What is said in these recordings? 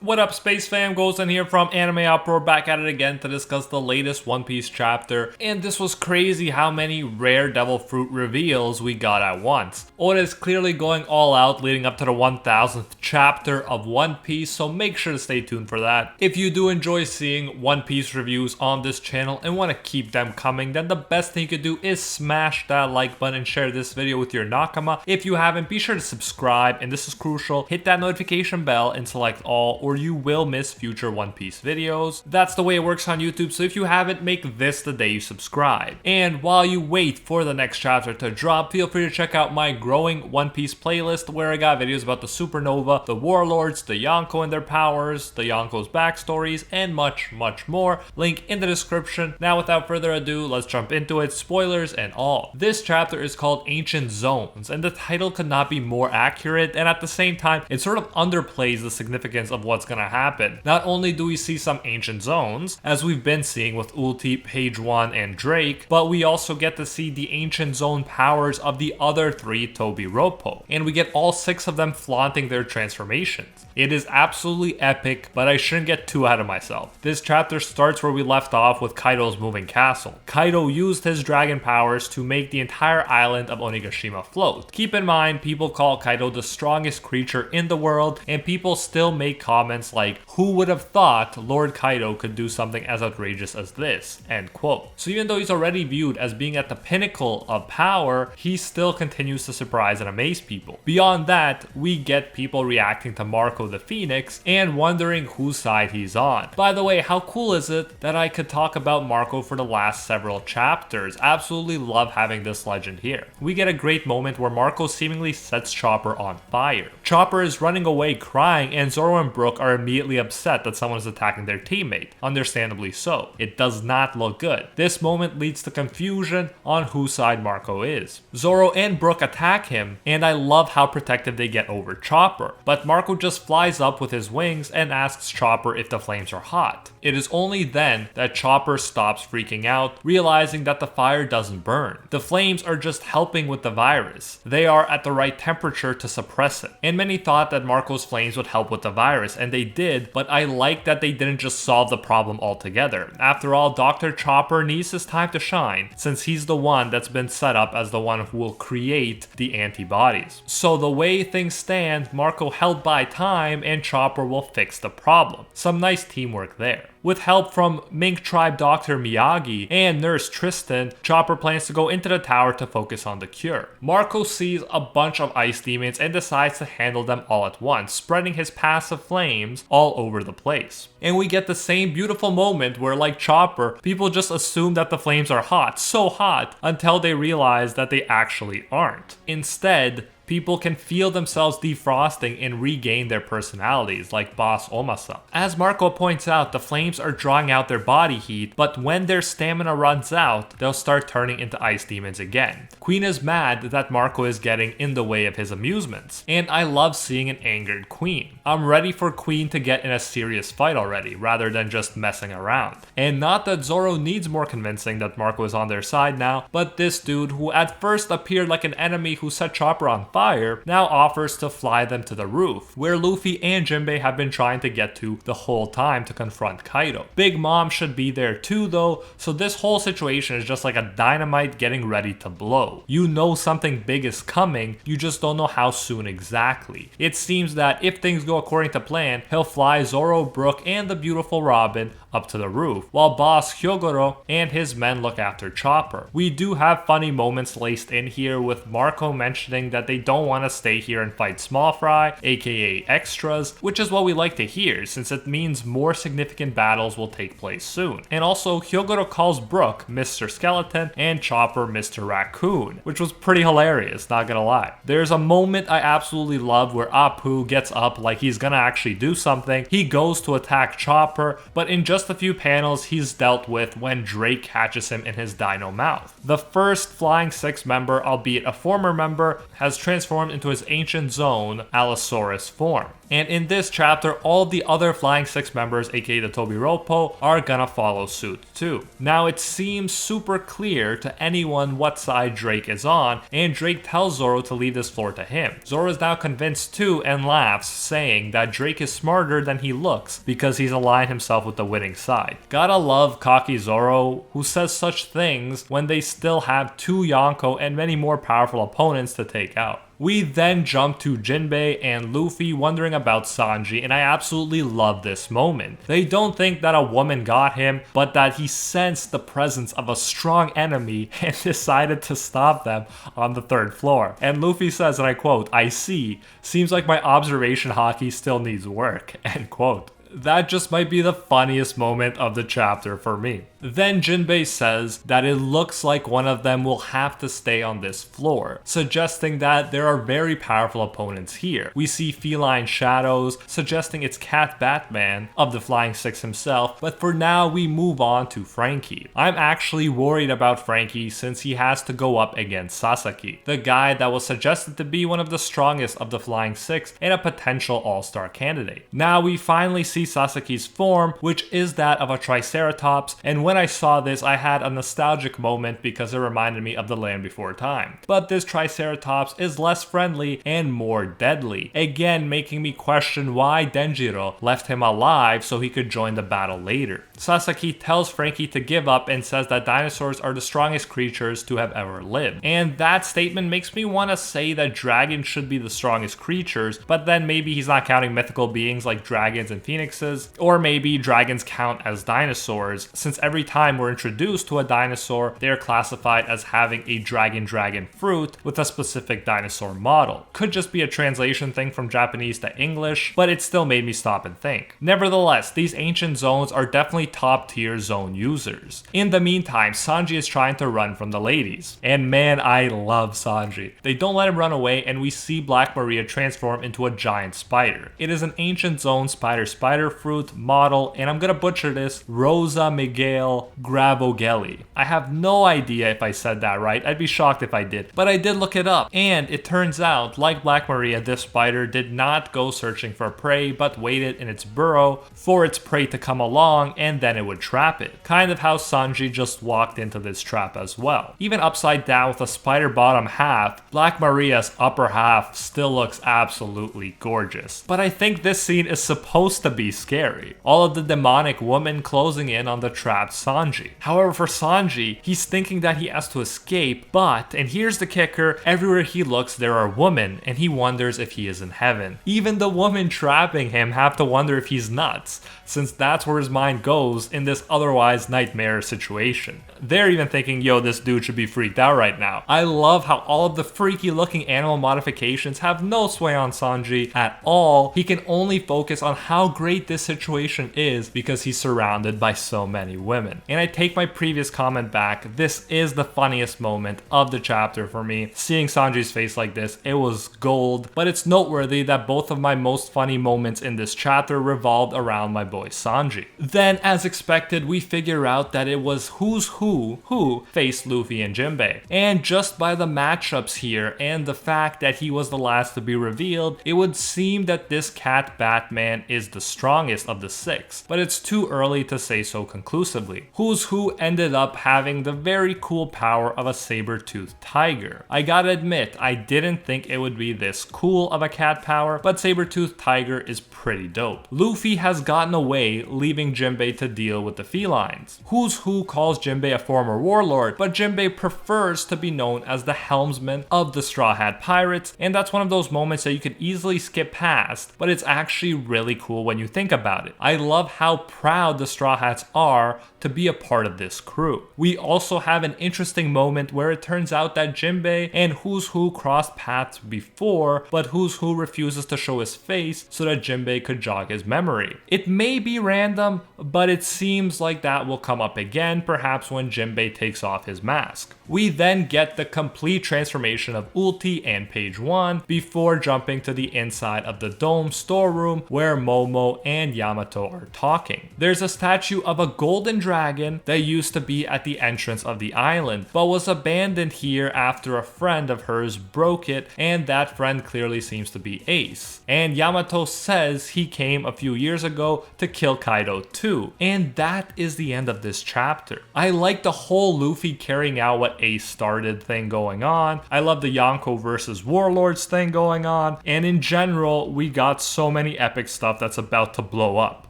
What up, Space Fam? Goes in here from AnimeUproar, back at it again to discuss the latest One Piece chapter. And this was crazy how many rare devil fruit reveals we got at once. Oda is clearly going all out leading up to the 1000th chapter of One Piece, so make sure to stay tuned for that. If you do enjoy seeing One Piece reviews on this channel and want to keep them coming, then the best thing you could do is smash that like button and share this video with your nakama. If you haven't, be sure to subscribe, and this is crucial, hit that notification bell and select all, or you will miss future One Piece videos. That's the way it works on YouTube, so if you haven't, make this the day you subscribe. And while you wait for the next chapter to drop, feel free to check out my growing One Piece playlist, where I got videos about the Supernova, the Warlords, the Yonko and their powers, the Yonko's backstories, and much, much more. Link in the description. Now, without further ado, let's jump into it, spoilers and all. This chapter is called Ancient Zones, and the title could not be more accurate, and at the same time, it sort of underplays the significance of what's gonna happen. Not only do we see some ancient zones, as we've been seeing with Ulti, Page 1, and Drake, but we also get to see the ancient zone powers of the other three Tobi Roppo, and we get all 6 of them flaunting their transformations. It is absolutely epic, but I shouldn't get too ahead of myself. This chapter starts where we left off with Kaido's moving castle. Kaido used his dragon powers to make the entire island of Onigashima float. Keep in mind, people call Kaido the strongest creature in the world, and people still make comments like, who would have thought Lord Kaido could do something as outrageous as this, end quote. So even though he's already viewed as being at the pinnacle of power, he still continues to surprise and amaze people. Beyond that, we get people reacting to Marco the Phoenix and wondering whose side he's on. By the way, how cool is it that I could talk about Marco for the last several chapters? Absolutely love having this legend here. We get a great moment where Marco seemingly sets Chopper on fire. Chopper is running away crying, and Zoro and Brook are immediately upset that someone is attacking their teammate. Understandably so. It does not look good. This moment leads to confusion on whose side Marco is. Zoro and Brook attack him, and I love how protective they get over Chopper. But Marco just flies up with his wings and asks Chopper if the flames are hot. It is only then that Chopper stops freaking out, realizing that the fire doesn't burn. The flames are just helping with the virus. They are at the right temperature to suppress it. And many thought that Marco's flames would help with the virus, and they did, but I like that they didn't just solve the problem altogether. After all, Dr. Chopper needs his time to shine, since he's the one that's been set up as the one who will create the antibodies. So the way things stand, Marco held by time, and Chopper will fix the problem. Some nice teamwork there. With help from Mink Tribe Dr. Miyagi and Nurse Tristan, Chopper plans to go into the tower to focus on the cure. Marco sees a bunch of ice demons and decides to handle them all at once, spreading his passive flames all over the place. And we get the same beautiful moment where, like Chopper, people just assume that the flames are hot, so hot, until they realize that they actually aren't. Instead, people can feel themselves defrosting and regain their personalities, like Boss Omasa. As Marco points out, the flames are drawing out their body heat, but when their stamina runs out, they'll start turning into ice demons again. Queen is mad that Marco is getting in the way of his amusements, and I love seeing an angered Queen. I'm ready for Queen to get in a serious fight already, rather than just messing around. And not that Zoro needs more convincing that Marco is on their side now, but this dude, who at first appeared like an enemy who set Chopper on fire, now offers to fly them to the roof, where Luffy and Jinbei have been trying to get to the whole time to confront Kaido. Big Mom should be there too though, so this whole situation is just like a dynamite getting ready to blow. You know something big is coming, you just don't know how soon exactly. It seems that if things go according to plan, he'll fly Zoro, Brook, and the beautiful Robin up to the roof, while Boss Hyogoro and his men look after Chopper. We do have funny moments laced in here, with Marco mentioning that they don't want to stay here and fight Small Fry, aka extras, which is what we like to hear, since it means more significant battles will take place soon. And also, Hyogoro calls Brook Mr. Skeleton and Chopper Mr. Raccoon, which was pretty hilarious, not gonna lie. There's a moment I absolutely love where Apu gets up like he's gonna actually do something. He goes to attack Chopper, but in just a few panels he's dealt with when Drake catches him in his dino mouth. The first Flying Six member, albeit a former member, has transformed into his ancient zone Allosaurus form. And in this chapter, all the other Flying Six members, aka the Tobiropo, are gonna follow suit too. Now it seems super clear to anyone what side Drake is on, and Drake tells Zoro to leave this floor to him. Zoro is now convinced too and laughs, saying that Drake is smarter than he looks because he's aligned himself with the winning side. Gotta love cocky Zoro, who says such things when they still have two Yonko and many more powerful opponents to take out. We then jump to Jinbei and Luffy wondering about Sanji, and I absolutely love this moment. They don't think that a woman got him, but that he sensed the presence of a strong enemy and decided to stop them on the 3rd floor. And Luffy says, and I quote, "I see. Seems like my observation hockey still needs work," end quote. That just might be the funniest moment of the chapter for me. Then Jinbei says that it looks like one of them will have to stay on this floor, suggesting that there are very powerful opponents here. We see feline shadows, suggesting it's Cat Batman of the Flying Six himself, but for now we move on to Frankie. I'm actually worried about Frankie since he has to go up against Sasaki, the guy that was suggested to be one of the strongest of the Flying Six and a potential all-star candidate. Now we finally see Sasaki's form, which is that of a Triceratops, and when I saw this, I had a nostalgic moment because it reminded me of the Land Before Time. But this Triceratops is less friendly and more deadly, again making me question why Denjiro left him alive so he could join the battle later. Sasaki tells Frankie to give up and says that dinosaurs are the strongest creatures to have ever lived. And that statement makes me want to say that dragons should be the strongest creatures, but then maybe he's not counting mythical beings like dragons and phoenixes, or maybe dragons count as dinosaurs, since every time we're introduced to a dinosaur, they are classified as having a dragon fruit with a specific dinosaur model. Could just be a translation thing from Japanese to English, but it still made me stop and think. Nevertheless, these ancient zones are definitely top tier zone users. In the meantime, Sanji is trying to run from the ladies. And man, I love Sanji. They don't let him run away, and we see Black Maria transform into a giant spider. It is an ancient zone spider fruit model, and I'm gonna butcher this, Rosa Miguel Grabogeli. I have no idea if I said that right, I'd be shocked if I did, but I did look it up, and it turns out, like Black Maria, this spider did not go searching for prey, but waited in its burrow for its prey to come along, and then it would trap it. Kind of how Sanji just walked into this trap as well. Even upside down with a spider bottom half, Black Maria's upper half still looks absolutely gorgeous. But I think this scene is supposed to be scary. All of the demonic women closing in on the trapped Sanji. However, for Sanji, he's thinking that he has to escape, but, and here's the kicker, everywhere he looks there are women, and he wonders if he is in heaven. Even the women trapping him have to wonder if he's nuts, since that's where his mind goes in this otherwise nightmare situation. They're even thinking, yo, this dude should be freaked out right now. I love how all of the freaky looking animal modifications have no sway on Sanji at all. He can only focus on how great this situation is because he's surrounded by so many women. And I take my previous comment back, this is the funniest moment of the chapter for me. Seeing Sanji's face like this, it was gold, but it's noteworthy that both of my most funny moments in this chapter revolved around my boy Sanji. Then, as expected, we figure out that it was who's who faced Luffy and Jinbei. And just by the matchups here and the fact that he was the last to be revealed, it would seem that this Cat Batman is the strongest of the six, but it's too early to say so conclusively. Who's who ended up having the very cool power of a saber-toothed tiger. I gotta admit, I didn't think it would be this cool of a cat power, but saber-toothed tiger is pretty dope. Luffy has gotten away, leaving Jinbei to deal with the felines. Who's who calls Jinbei a former warlord, but Jinbei prefers to be known as the helmsman of the Straw Hat Pirates, and that's one of those moments that you could easily skip past, but it's actually really cool when you think about it. I love how proud the Straw Hats are to be a part of this crew. We also have an interesting moment where it turns out that Jinbei and Who's Who crossed paths before, but Who's Who refuses to show his face so that Jinbei could jog his memory. It may be random, but it seems like that will come up again, perhaps when Jinbei takes off his mask. We then get the complete transformation of Ulti and page 1 before jumping to the inside of the dome storeroom where Momo and Yamato are talking. There's a statue of a golden dragon that used to be at the entrance of the island, but was abandoned here after a friend of hers broke it, and that friend clearly seems to be Ace. And Yamato says he came a few years ago to kill Kaido too. And that is the end of this chapter. I like the whole Luffy carrying out what Ace started thing going on. I love the Yonko versus Warlords thing going on. And in general, we got so many epic stuff that's about to blow up.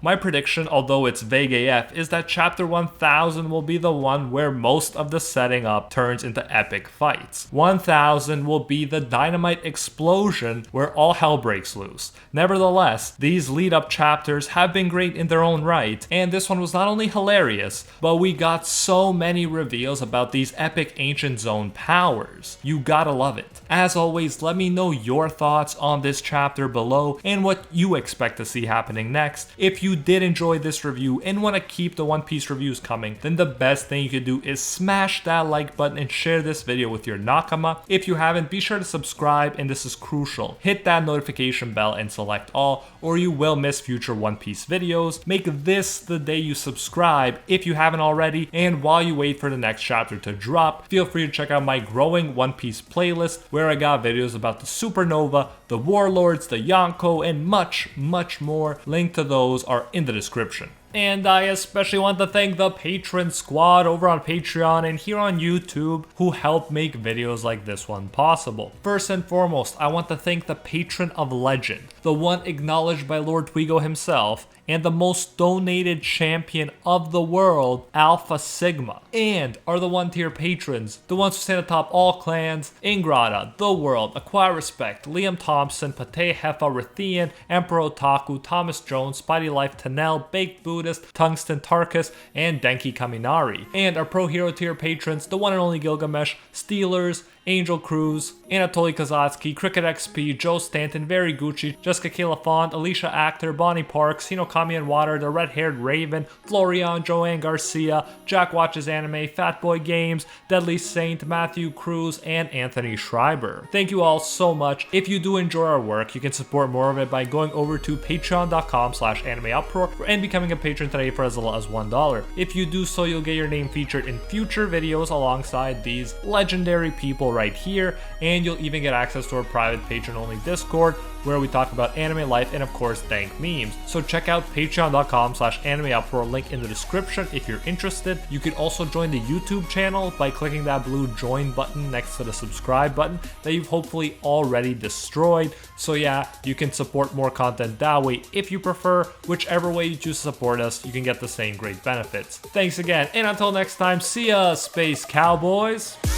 My prediction, although it's vague AF, is that chapter 1000 will be the one where most of the setting up turns into epic fights. 1000 will be the dynamite explosion where all hell breaks loose. Nevertheless, these lead up chapters have been great in their own right, and this one was not only hilarious, but we got so many reveals about these epic ancient zone powers. You gotta love it. As always, let me know your thoughts on this chapter below and what you expect to see happening next. If you did enjoy this review and want to keep the One Piece reviews coming, then the best thing you can do is smash that like button and share this video with your nakama. If you haven't, be sure to subscribe, and this is crucial. Hit that notification bell and select all, or you will miss future One Piece videos. Make this the day you subscribe if you haven't already, and while you wait for the next chapter to drop, feel free to check out my growing One Piece playlist where I got videos about the Supernova, the Warlords, the Yonko, and much, much more. Link to those are in the description. And I especially want to thank the patron squad over on Patreon and here on YouTube who help make videos like this one possible. First and foremost, I want to thank the patron of legend, the one acknowledged by Lord Twigo himself, and the most donated champion of the world, Alpha Sigma, and are the 1-tier patrons, the ones who stand atop all clans: Ingrata, The World, Acquire Respect, Liam Thompson, Pate Hefa, Rithian, Emperor Otaku, Thomas Jones, Spidey Life, Tanel, Baked Buddhist, Tungsten Tarkus, and Denki Kaminari. And our Pro Hero tier patrons, the one and only Gilgamesh, Steelers, Angel Cruz, Anatoly Kazatsky, Cricket XP, Joe Stanton, Very Gucci, Jessica Kayla Font, Alicia Actor, Bonnie Parks, Hinokami and Water, The Red-Haired Raven, Florian, Joanne Garcia, Jack Watches Anime, Fatboy Games, Deadly Saint, Matthew Cruz, and Anthony Schreiber. Thank you all so much. If you do enjoy our work, you can support more of it by going over to patreon.com/AnimeUproar and becoming a patron today for as little as $1. If you do so, you'll get your name featured in future videos alongside these legendary people right here, and you'll even get access to our private patron-only Discord where we talk about anime life and of course dank memes. So check out patreon.com/AnimeUproar, link in the description if you're interested. You can also join the YouTube channel by clicking that blue join button next to the subscribe button that you've hopefully already destroyed. So yeah, you can support more content that way if you prefer. Whichever way you choose to support us, you can get the same great benefits. Thanks again, and until next time, see ya, Space Cowboys!